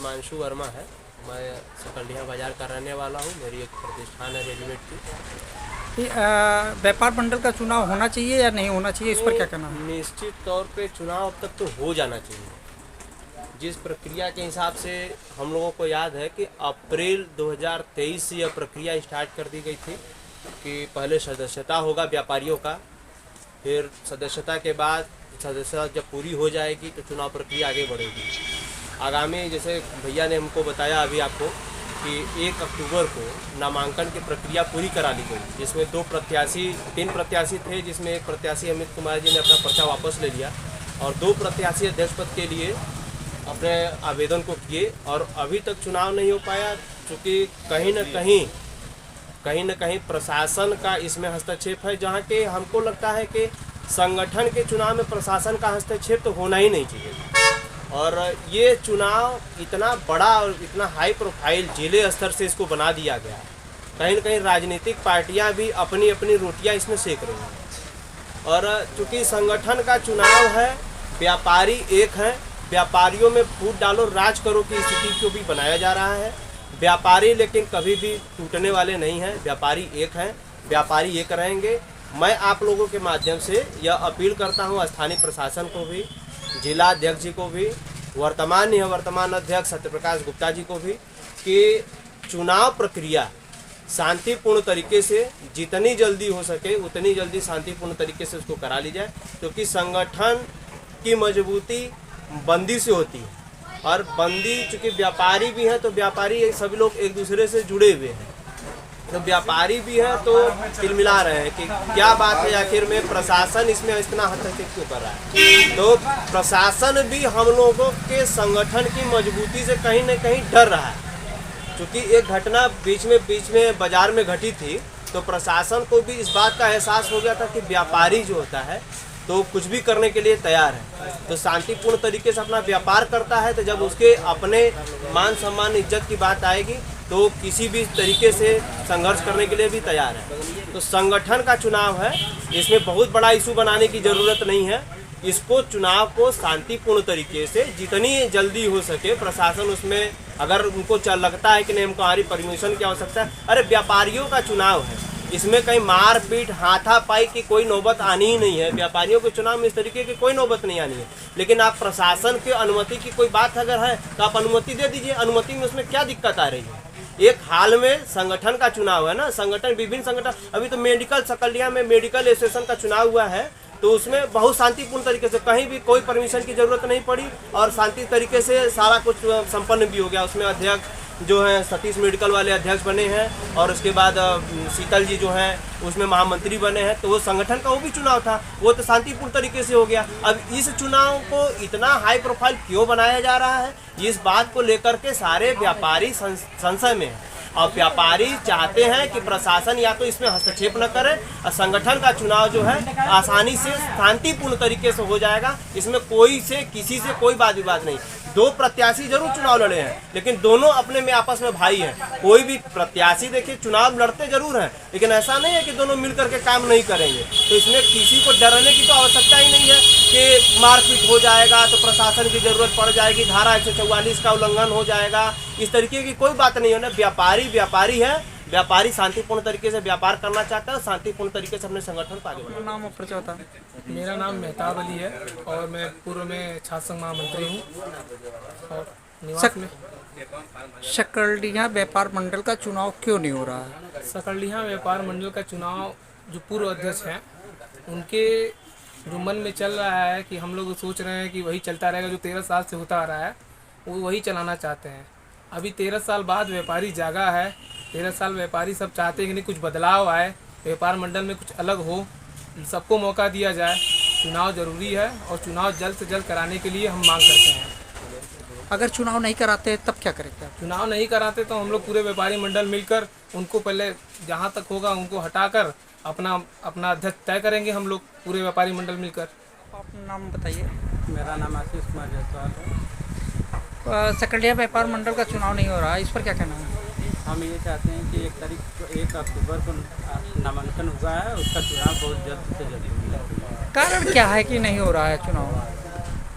हिमांशु वर्मा है। मैं सकल्डिया बाजार का रहने वाला हूँ। मेरी एक प्रतिष्ठान है रेडीमेड की। व्यापार मंडल का चुनाव होना चाहिए या नहीं होना चाहिए, इस पर क्या कहना है? निश्चित तौर पे चुनाव अब तक तो हो जाना चाहिए। जिस प्रक्रिया के हिसाब से हम लोगों को याद है कि अप्रैल 2023 से यह प्रक्रिया स्टार्ट कर दी गई थी कि पहले सदस्यता होगा व्यापारियों का, फिर सदस्यता के बाद सदस्यता जब पूरी हो जाएगी तो चुनाव प्रक्रिया आगे बढ़ेगी। आगामी, जैसे भैया ने हमको बताया अभी आपको, कि 1 अक्टूबर को नामांकन की प्रक्रिया पूरी करा ली गई, जिसमें 3 प्रत्याशी थे, जिसमें एक प्रत्याशी अमित कुमार जी ने अपना पर्चा वापस ले लिया और 2 प्रत्याशी अध्यक्ष पद के लिए अपने आवेदन को किए और अभी तक चुनाव नहीं हो पाया, क्योंकि कहीं न कहीं प्रशासन का इसमें हस्तक्षेप है, जहाँ के हमको लगता है कि संगठन के चुनाव में प्रशासन का हस्तक्षेप तो होना ही नहीं चाहिए। और ये चुनाव इतना बड़ा और इतना हाई प्रोफाइल जिले स्तर से इसको बना दिया गया, कहीं न कहीं राजनीतिक पार्टियां भी अपनी अपनी रोटियां इसमें सेक रही हैं। और चूँकि संगठन का चुनाव है, व्यापारी एक हैं, व्यापारियों में फूट डालो राज करो की स्थिति को भी बनाया जा रहा है। व्यापारी लेकिन कभी भी टूटने वाले नहीं हैं, व्यापारी एक हैं, व्यापारी एक रहेंगे। मैं आप लोगों के माध्यम से यह अपील करता हूं स्थानीय प्रशासन को भी, जिला अध्यक्ष जी को भी, वर्तमान अध्यक्ष सत्यप्रकाश गुप्ता जी को भी, कि चुनाव प्रक्रिया शांतिपूर्ण तरीके से जितनी जल्दी हो सके उतनी जल्दी शांतिपूर्ण तरीके से उसको करा ली जाए, क्योंकि संगठन की मजबूती बंदी से होती है। और बंदी, चूँकि व्यापारी भी हैं तो व्यापारी सभी लोग एक दूसरे से जुड़े हुए हैं, तो व्यापारी भी हैं तो तिलमिला रहे हैं कि क्या बात है, आखिर में प्रशासन इसमें इतना हस्तक्षेप क्यों कर रहा है। तो प्रशासन भी हम लोगों के संगठन की मजबूती से कहीं न कहीं डर रहा है, क्योंकि एक घटना बीच में बाजार में घटी थी, तो प्रशासन को भी इस बात का एहसास हो गया था कि व्यापारी जो होता है तो कुछ भी करने के लिए तैयार है, तो शांतिपूर्ण तरीके से अपना व्यापार करता है, तो जब उसके अपने मान सम्मान इज्जत की बात आएगी तो किसी भी तरीके से संघर्ष करने के लिए भी तैयार है। तो संगठन का चुनाव है, इसमें बहुत बड़ा इशू बनाने की ज़रूरत नहीं है। इसको चुनाव को शांतिपूर्ण तरीके से जितनी जल्दी हो सके प्रशासन उसमें, अगर उनको लगता है कि नहीं हमको हमारी परमिशन की आवश्यकता है, अरे व्यापारियों का चुनाव है, इसमें कहीं मारपीट हाथापाई की कोई नौबत आनी ही नहीं है। व्यापारियों के चुनाव में इस तरीके की कोई नौबत नहीं आनी है। लेकिन आप प्रशासन के अनुमति की कोई बात अगर है तो आप अनुमति दे दीजिए, अनुमति में उसमें क्या दिक्कत आ रही है। एक हाल में संगठन का चुनाव है ना, संगठन विभिन्न संगठन, अभी तो मेडिकल सकलिया में मेडिकल एसोसिएशन का चुनाव हुआ है, तो उसमें बहुत शांतिपूर्ण तरीके से कहीं भी कोई परमिशन की जरूरत नहीं पड़ी और शांति तरीके से सारा कुछ संपन्न भी हो गया। उसमें अध्यक्ष जो हैं सतीश मेडिकल वाले अध्यक्ष बने हैं और उसके बाद शीतल जी जो हैं उसमें महामंत्री बने हैं, तो वो संगठन का वो भी चुनाव था, वो तो शांतिपूर्ण तरीके से हो गया। अब इस चुनाव को इतना हाई प्रोफाइल क्यों बनाया जा रहा है, इस बात को लेकर के सारे व्यापारी संशय में हैं। और व्यापारी चाहते हैं कि प्रशासन या तो इसमें हस्तक्षेप न करे और संगठन का चुनाव जो है आसानी से शांतिपूर्ण तरीके से हो जाएगा। इसमें किसी से कोई वाद विवाद नहीं। 2 प्रत्याशी जरूर चुनाव लड़े हैं, लेकिन दोनों अपने में आपस में भाई हैं। कोई भी प्रत्याशी देखिए चुनाव लड़ते जरूर हैं, लेकिन ऐसा नहीं है कि दोनों मिलकर के काम नहीं करेंगे। तो इसमें किसी को डरने की तो आवश्यकता ही नहीं है कि मारपीट हो जाएगा तो प्रशासन की जरूरत पड़ जाएगी, धारा 144 का उल्लंघन हो जाएगा, इस तरीके की कोई बात नहीं है ना। व्यापारी है, व्यापारी शांतिपूर्ण तरीके से व्यापार करना चाहता है, शांतिपूर्ण तरीके से अपने संगठन को आगे बढ़ाना। नाम और परिचय होता है? मेरा नाम मेहताब अली है और मैं पूर्व में छात्र संघ महामंत्री हूँ और निवास में। सकल्डिया व्यापार मंडल का चुनाव क्यों नहीं हो रहा है? सकल्डिया व्यापार मंडल का चुनाव जो पूर्व अध्यक्ष हैं उनके जो मन में चल रहा है कि हम लोग सोच रहे हैं कि वही चलता रहेगा जो 13 साल से होता आ रहा है, वो वही चलाना चाहते हैं। अभी 13 साल बाद व्यापारी जागा है, 13 साल व्यापारी सब चाहते हैं कि नहीं कुछ बदलाव आए, व्यापार मंडल में कुछ अलग हो, सबको मौका दिया जाए। चुनाव ज़रूरी है और चुनाव जल्द से जल्द कराने के लिए हम मांग करते हैं। अगर चुनाव नहीं कराते तब क्या करेंगे? चुनाव नहीं कराते तो हम लोग पूरे व्यापारी मंडल मिलकर उनको पहले जहाँ तक होगा उनको हटाकर अपना अध्यक्ष तय करेंगे, हम लोग पूरे व्यापारी मंडल मिलकर। अपना नाम बताइए। मेरा नाम आशीष कुमार जायसवाल है। सकल्डिया व्यापार मंडल का चुनाव नहीं हो रहा है, इस पर क्या कहना है? हम ये चाहते हैं कि 1 अक्टूबर को नामांकन हुआ है, उसका चुनाव बहुत जल्द से जल्द होगा। कारण क्या है कि नहीं हो रहा है चुनाव?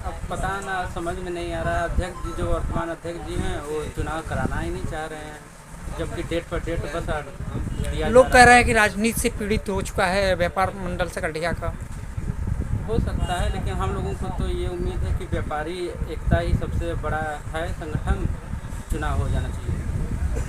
अब पता ना, समझ में नहीं आ रहा। अध्यक्ष जी, जो वर्तमान अध्यक्ष जी हैं, वो चुनाव कराना ही नहीं चाह रहे हैं, जबकि डेट पर डेट बस दिया लोग जा कह रहा रहे हैं कि राजनीति से पीड़ित हो चुका है व्यापार मंडल सकड़िया का। हो सकता है, लेकिन हम लोगों को तो ये उम्मीद है कि व्यापारी एकता ही सबसे बड़ा है संगठन, चुनाव हो जाना चाहिए।